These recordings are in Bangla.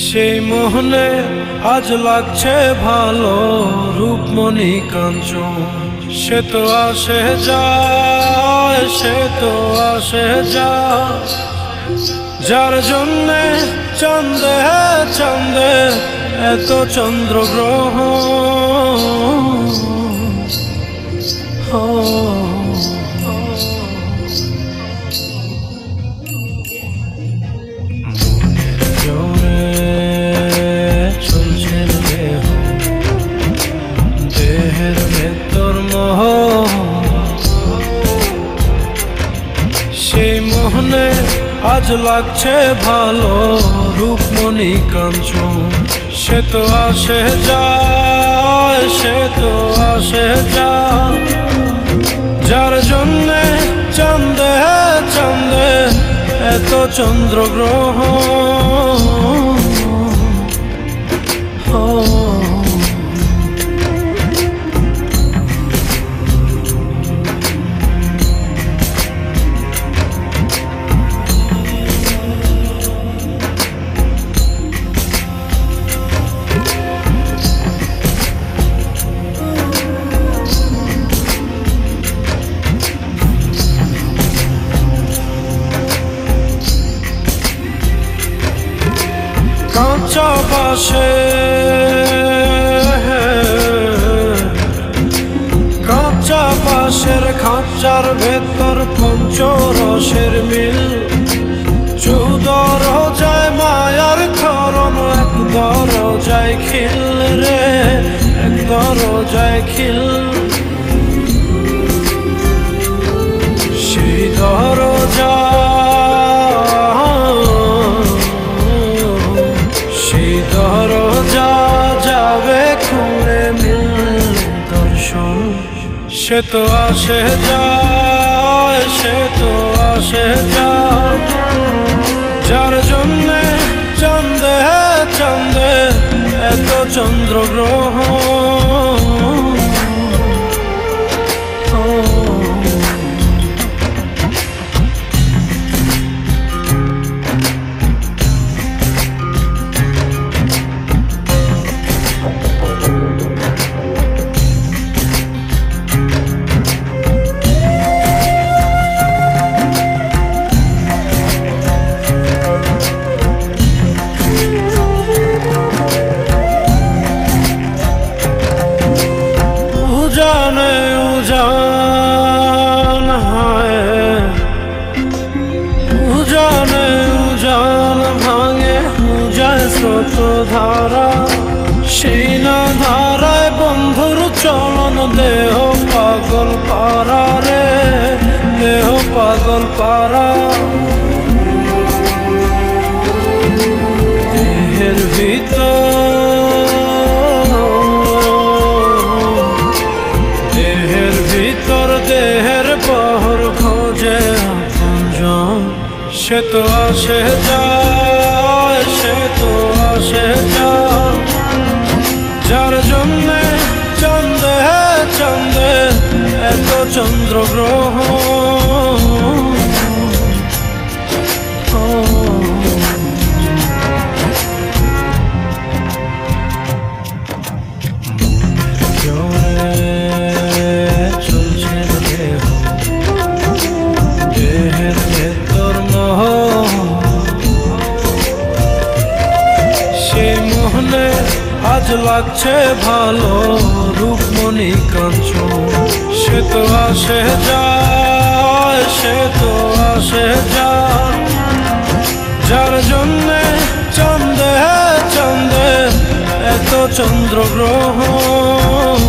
সেই মোহনে আজ লাগছে ভালো রূপমণি কাঞ্চন। সে তো আসে যায়, সে তো আসে যায়, যার জন্যে চাঁদে চাঁদে এত চন্দ্রগ্রহণ। দেহের ভেতর মোহ, সেই মোহনে আজ লাগছে ভালো রূপমণি কাঞ্চন। সে তো আসে যায়, সে তো আসে যায়, যার জন্যে চাঁদে চাঁদে এত চন্দ্রগ্রহণ। কাঁচা বাঁশে, কাঁচা বাঁশের খাঁচার ভেতর পঞ্চরসের মিল। 14 রোজায় মায়ার খরণ, এক দরজায় খিল রে, এক দরজায় খিল। সেই দরজা, সেই দরজা যাবে খুলে মিললে দর্শন। সে তো আসে যায়, সে তো আসে যায়, যার জন্যে চাঁদে চাঁদে এত চন্দ্রগ্রহণ। उजाने उजान है, उजाने उजान भांगे उजाय स्रोत धारा। সেই না ধারায় বন্ধুর চলন, দেহ পাগল পারা রে, দেহ পাগল পারা। দেহের ভিতর দেহের পহর খোঁজে আপনজন। সে তো আসে যায়, সে তো আসে যায়, যার জন্যে চাঁদে চাঁদে এত চন্দ্রগ্রহণ। সেই মোহনে আজ লাগছে ভালো রূপমণি কাঞ্চন। সে তো আসে যায়, সে তো আসে যায়, যার জন্যে চাঁদে চাঁদে এত চন্দ্রগ্রহণ।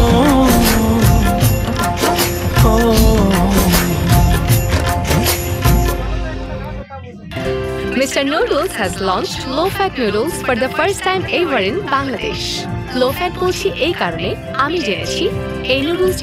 Mr. Noodles has launched low-fat noodles for the first time ever in Bangladesh. Low-fat বলছি এই কারণে, আমি জেনেছি এই নুডলস